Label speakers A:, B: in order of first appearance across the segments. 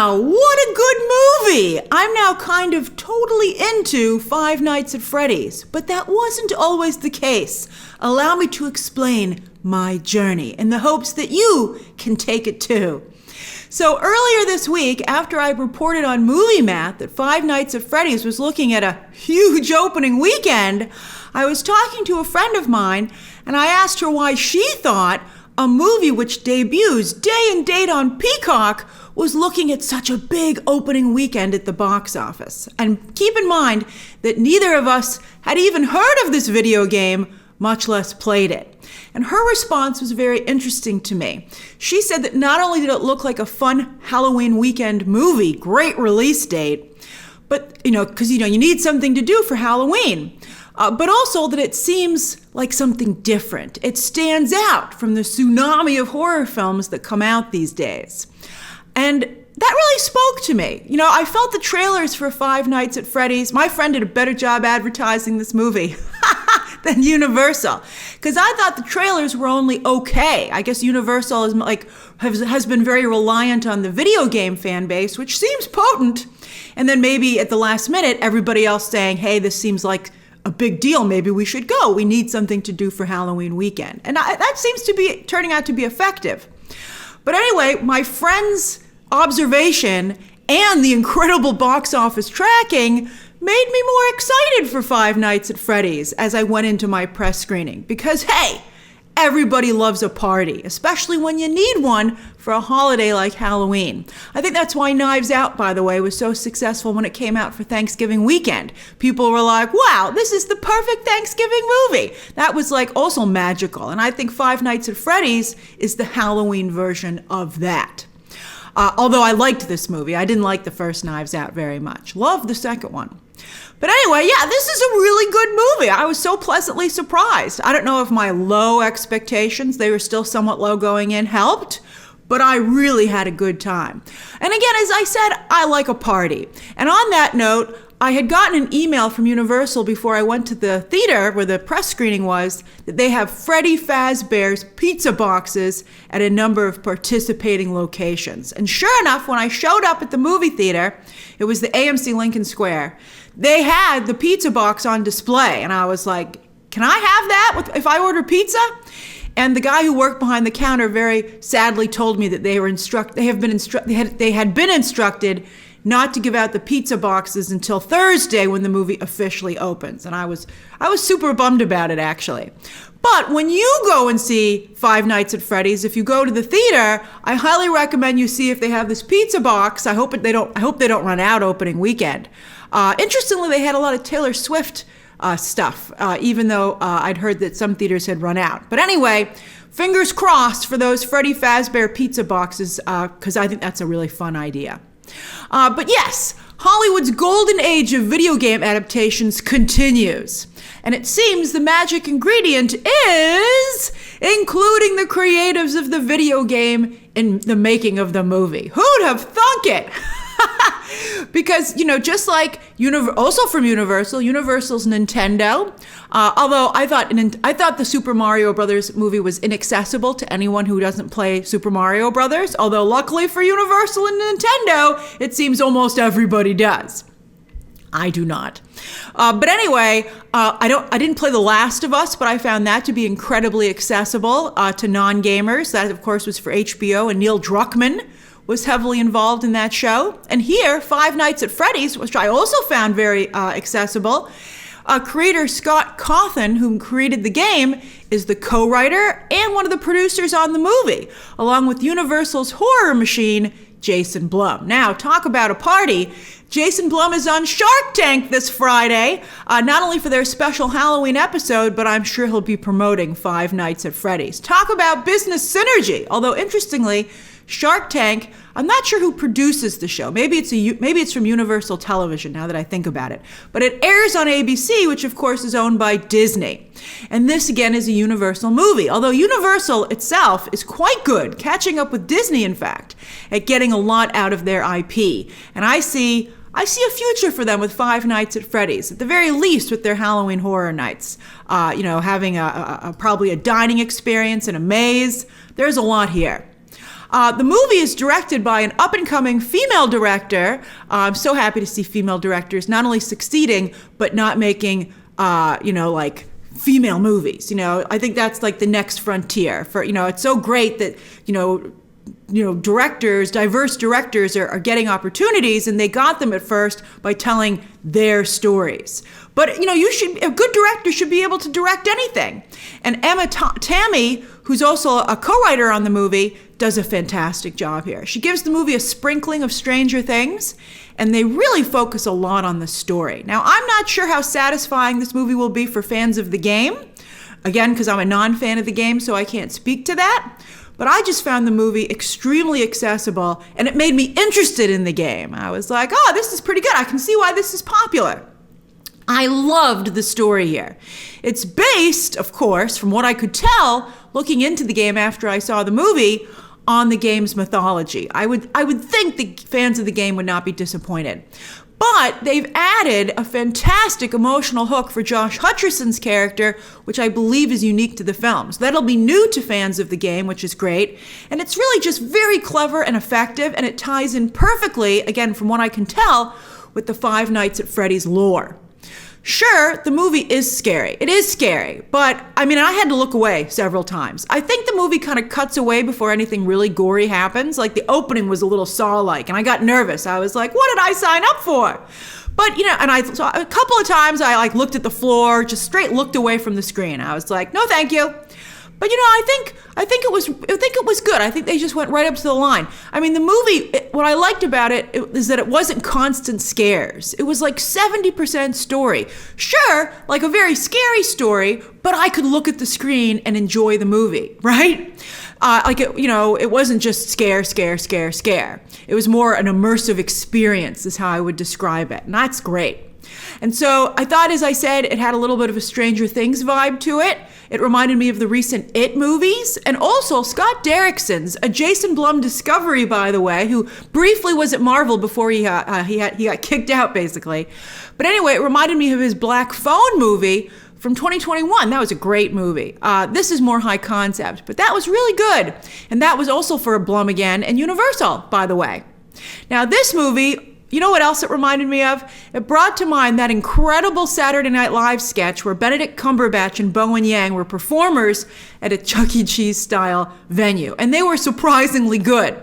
A: Wow, what a good movie! I'm now kind of totally into Five Nights at Freddy's, but that wasn't always the case. Allow me to explain my journey in the hopes that you can take it too. So earlier this week, after I reported on Movie Math that Five Nights at Freddy's was looking at a huge opening weekend, I was talking to a friend of mine and I asked her why she thought a movie which debuts day and date on Peacock was looking at such a big opening weekend at the box office. And keep in mind that neither of us had even heard of this video game, much less played it. And her response was very interesting to me. She said that not only did it look like a fun Halloween weekend movie, great release date, but, because, you need something to do for Halloween, but also that it seems like something different. It stands out from the tsunami of horror films that come out these days. And that really spoke to me. I felt the trailers for Five Nights at Freddy's. My friend did a better job advertising this movie than Universal, because I thought the trailers were only okay. I guess Universal has been very reliant on the video game fan base, which seems potent. And then maybe at the last minute, everybody else saying, hey, this seems like a big deal. Maybe we should go. We need something to do for Halloween weekend. And that seems to be turning out to be effective. But anyway, my friend's observation and the incredible box office tracking made me more excited for Five Nights at Freddy's as I went into my press screening. Because, hey, everybody loves a party, especially when you need one for a holiday like Halloween. I think that's why Knives Out, by the way, was so successful when it came out for Thanksgiving weekend. People were like, wow, this is the perfect Thanksgiving movie. That was also magical. And I think Five Nights at Freddy's is the Halloween version of that. Although I liked this movie. I didn't like the first Knives Out very much. Loved the second one. But anyway, yeah, this is a really good movie. I was so pleasantly surprised. I don't know if my low expectations, they were still somewhat low going in, helped, but I really had a good time. And again, as I said, I like a party. And on that note, I had gotten an email from Universal before I went to the theater where the press screening was that they have Freddy Fazbear's pizza boxes at a number of participating locations. And sure enough, when I showed up at the movie theater, it was the AMC Lincoln Square, they had the pizza box on display. And I was like, can I have that if I order pizza? And the guy who worked behind the counter very sadly told me that they had been instructed not to give out the pizza boxes until Thursday when the movie officially opens. And I was super bummed about it, actually. But when you go and see Five Nights at Freddy's, if you go to the theater, I highly recommend you see if they have this pizza box. I hope they don't run out opening weekend. Interestingly, they had a lot of Taylor Swift stuff, even though I'd heard that some theaters had run out. But anyway, fingers crossed for those Freddy Fazbear pizza boxes, because I think that's a really fun idea. But yes, Hollywood's golden age of video game adaptations continues. And it seems the magic ingredient is including the creatives of the video game in the making of the movie. Who'd have thunk it? Because, just like also from Universal's Nintendo, although I thought the Super Mario Brothers movie was inaccessible to anyone who doesn't play Super Mario Brothers, although luckily for Universal and Nintendo, it seems almost everybody does. I do not. But anyway, I didn't play The Last of Us, but I found that to be incredibly accessible to non-gamers. That, of course, was for HBO, and Neil Druckmann was heavily involved in that show. And here, Five Nights at Freddy's, which I also found very accessible, creator Scott Cawthon, who created the game, is the co-writer and one of the producers on the movie, along with Universal's horror machine, Jason Blum. Now, talk about a party. Jason Blum is on Shark Tank this Friday, not only for their special Halloween episode, but I'm sure he'll be promoting Five Nights at Freddy's. Talk about business synergy. Although, interestingly, Shark Tank, I'm not sure who produces the show. Maybe it's from Universal Television, now that I think about it. But it airs on ABC, which of course is owned by Disney. And this again is a Universal movie, although Universal itself is quite good, catching up with Disney, in fact, at getting a lot out of their IP. And I see a future for them with Five Nights at Freddy's, at the very least with their Halloween Horror Nights. Having probably a dining experience and a maze. There's a lot here. The movie is directed by an up-and-coming female director. I'm so happy to see female directors not only succeeding, but not making, like female movies. I think that's like the next frontier. It's so great that, diverse directors are getting opportunities, and they got them at first by telling their stories. But, a good director should be able to direct anything. And Tammi, who's also a co-writer on the movie, does a fantastic job here. She gives the movie a sprinkling of Stranger Things, and they really focus a lot on the story. Now, I'm not sure how satisfying this movie will be for fans of the game. Again, because I'm a non-fan of the game, so I can't speak to that. But I just found the movie extremely accessible, and it made me interested in the game. I was like, oh, this is pretty good. I can see why this is popular. I loved the story here. It's based, of course, from what I could tell, looking into the game after I saw the movie, on the game's mythology. I would think the fans of the game would not be disappointed. But they've added a fantastic emotional hook for Josh Hutcherson's character, which I believe is unique to the film. So that'll be new to fans of the game, which is great. And it's really just very clever and effective, and it ties in perfectly, again, from what I can tell, with the Five Nights at Freddy's lore. Sure, the movie is scary. It is scary, but I had to look away several times. I think the movie kind of cuts away before anything really gory happens. Like the opening was a little Saw-like, and I got nervous. I was like, what did I sign up for? But, and I saw a couple of times I looked at the floor, just straight looked away from the screen. I was like, no, thank you. But I think it was good. I think they just went right up to the line. The movie, what I liked about it is that it wasn't constant scares. It was like 70% story. Sure, like a very scary story, but I could look at the screen and enjoy the movie, right? It wasn't just scare. It was more an immersive experience is how I would describe it. And that's great. And so I thought, as I said, it had a little bit of a Stranger Things vibe to it. It reminded me of the recent It movies, and also Scott Derrickson's, a Jason Blum discovery, by the way, who briefly was at Marvel before he got kicked out, basically. But anyway, it reminded me of his Black Phone movie from 2021. That was a great movie. This is more high concept, but that was really good. And that was also for Blum again, and Universal, by the way. Now, this movie, you know what else it reminded me of? It brought to mind that incredible Saturday Night Live sketch where Benedict Cumberbatch and Bowen Yang were performers at a Chuck E. Cheese style venue, and they were surprisingly good.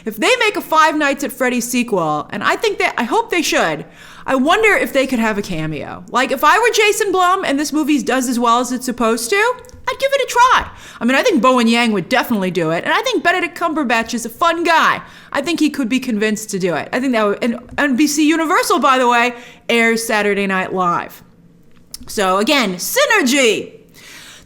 A: If they make a Five Nights at Freddy's sequel, and I hope they should, I wonder if they could have a cameo. Like, if I were Jason Blum and this movie does as well as it's supposed to, I'd give it a try. I think Bowen Yang would definitely do it, and I think Benedict Cumberbatch is a fun guy. I think he could be convinced to do it. I think that would, and NBC Universal, by the way, airs Saturday Night Live. So again, synergy.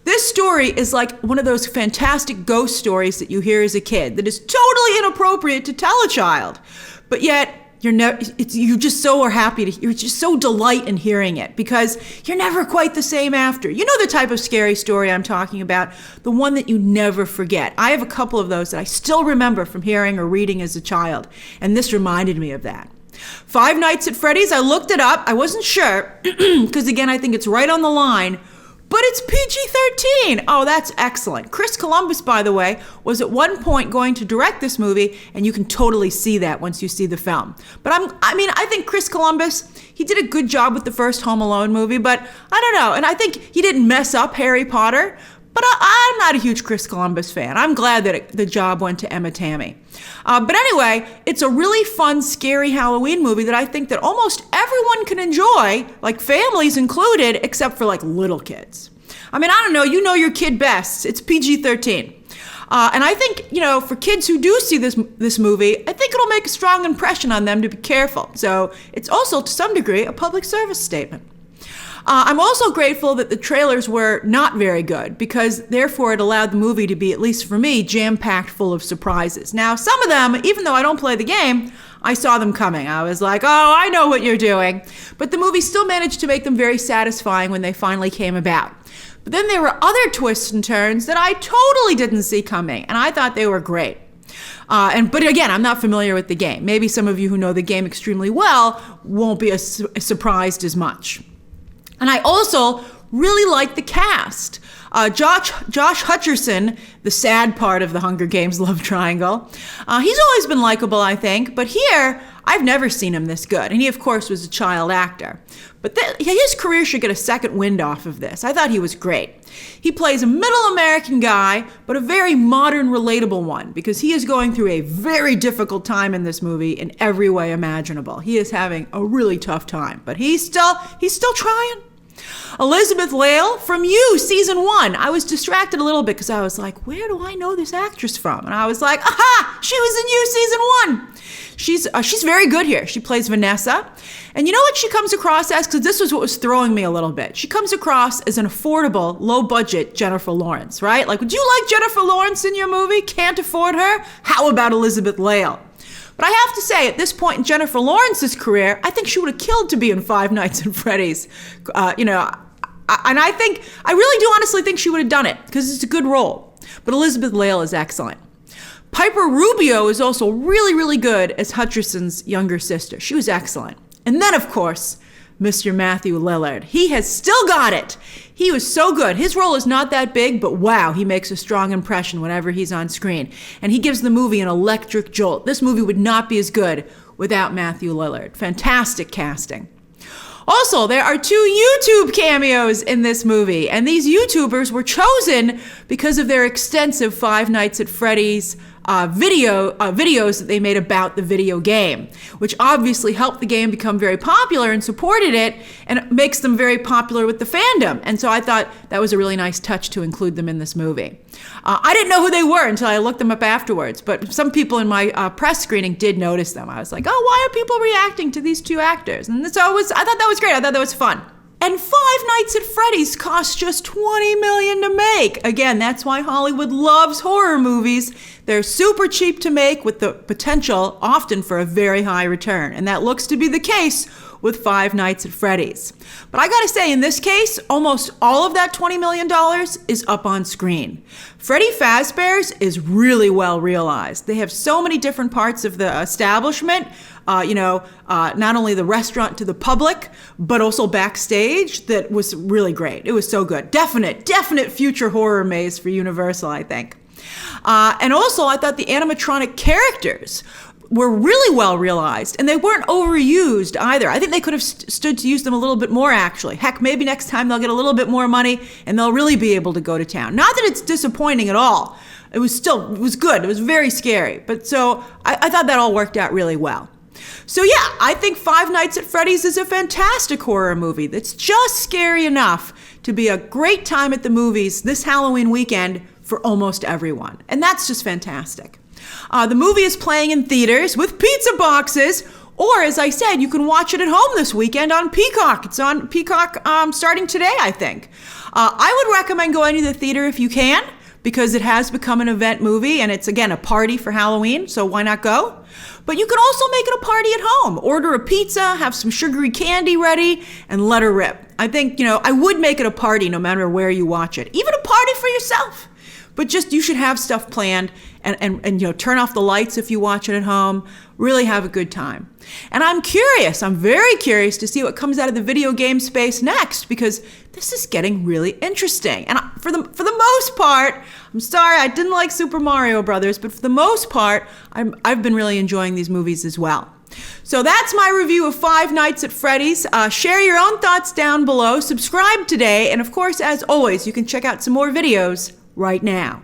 A: This story is like one of those fantastic ghost stories that you hear as a kid that is totally inappropriate to tell a child, but yet you just so are happy you're just so delight in hearing it because you're never quite the same after. You know the type of scary story I'm talking about, the one that you never forget. I have a couple of those that I still remember from hearing or reading as a child, and this reminded me of that. Five Nights at Freddy's, I looked it up. I wasn't sure because again, I think it's right on the line. But it's PG-13. Oh, that's excellent. Chris Columbus, by the way, was at one point going to direct this movie, and you can totally see that once you see the film. But I think Chris Columbus, he did a good job with the first Home Alone movie, but I don't know. And I think he didn't mess up Harry Potter, but I'm not a huge Chris Columbus fan. I'm glad that the job went to Emma Tammi. But anyway, it's a really fun, scary Halloween movie that I think that almost everyone can enjoy, like families included, except for like little kids. I don't know, you know your kid best. It's PG-13. And I think, for kids who do see this movie, I think it'll make a strong impression on them to be careful. So it's also, to some degree, a public service statement. I'm also grateful that the trailers were not very good because therefore it allowed the movie to be, at least for me, jam-packed full of surprises. Now, some of them, even though I don't play the game, I saw them coming. I was like, oh, I know what you're doing. But the movie still managed to make them very satisfying when they finally came about. But then there were other twists and turns that I totally didn't see coming, and I thought they were great. But again, I'm not familiar with the game. Maybe some of you who know the game extremely well won't be surprised as much. And I also really liked the cast. Josh Hutcherson, the sad part of the Hunger Games love triangle, he's always been likable, I think, but here, I've never seen him this good. And he, of course, was a child actor. But his career should get a second wind off of this. I thought he was great. He plays a middle American guy, but a very modern, relatable one, because he is going through a very difficult time in this movie in every way imaginable. He is having a really tough time, but he's still trying. Elizabeth Lail from You, season 1. I was distracted a little bit because I was like, where do I know this actress from? And I was like, aha, she was in You, season 1. She's very good here. She plays Vanessa. And you know what she comes across as? Because this was what was throwing me a little bit. She comes across as an affordable, low-budget Jennifer Lawrence, right? Like, would you like Jennifer Lawrence in your movie? Can't afford her? How about Elizabeth Lail? But I have to say, at this point in Jennifer Lawrence's career, I think she would have killed to be in Five Nights at Freddy's. And I really do honestly think she would have done it, because it's a good role. But Elizabeth Lail is excellent. Piper Rubio is also really, really good as Hutcherson's younger sister. She was excellent. And then, of course, Mr. Matthew Lillard. He has still got it. He was so good. His role is not that big, but wow, he makes a strong impression whenever he's on screen. And he gives the movie an electric jolt. This movie would not be as good without Matthew Lillard. Fantastic casting. Also, there are 2 YouTube cameos in this movie, and these YouTubers were chosen because of their extensive Five Nights at Freddy's videos that they made about the video game, which obviously helped the game become very popular and supported it, and it makes them very popular with the fandom. And so I thought that was a really nice touch to include them in this movie. I didn't know who they were until I looked them up afterwards, but some people in my press screening did notice them. I was like, oh, why are people reacting to these 2 actors? And so I thought that was great. I thought that was fun. And Five Nights at Freddy's cost just $20 million to make. Again, that's why Hollywood loves horror movies. They're super cheap to make with the potential often for a very high return. And that looks to be the case with Five Nights at Freddy's. But I gotta say, in this case, almost all of that $20 million is up on screen. Freddy Fazbear's is really well realized. They have so many different parts of the establishment, not only the restaurant to the public, but also backstage, that was really great. It was so good. Definite future horror maze for Universal, I think. And also, I thought the animatronic characters were really well realized, and they weren't overused either. I think they could have stood to use them a little bit more, actually. Heck, maybe next time they'll get a little bit more money and they'll really be able to go to town. Not that it's disappointing at all. It was good. It was very scary. But so I thought that all worked out really well. So yeah, I think Five Nights at Freddy's is a fantastic horror movie that's just scary enough to be a great time at the movies this Halloween weekend for almost everyone. And that's just fantastic. The movie is playing in theaters with pizza boxes, or as I said, you can watch it at home this weekend on Peacock. It's on Peacock starting today, I think. I would recommend going to the theater if you can, because it has become an event movie, and it's, again, a party for Halloween, so why not go? But you can also make it a party at home. Order a pizza, have some sugary candy ready, and let her rip. I think, I would make it a party no matter where you watch it. Even a party for yourself. But just, you should have stuff planned and turn off the lights if you watch it at home. Really have a good time. And I'm very curious to see what comes out of the video game space next, because this is getting really interesting. And for the most part, I'm sorry, I didn't like Super Mario Brothers, but for the most part, I've been really enjoying these movies as well. So that's my review of Five Nights at Freddy's. Share your own thoughts down below. Subscribe today. And of course, as always, you can check out some more videos right now.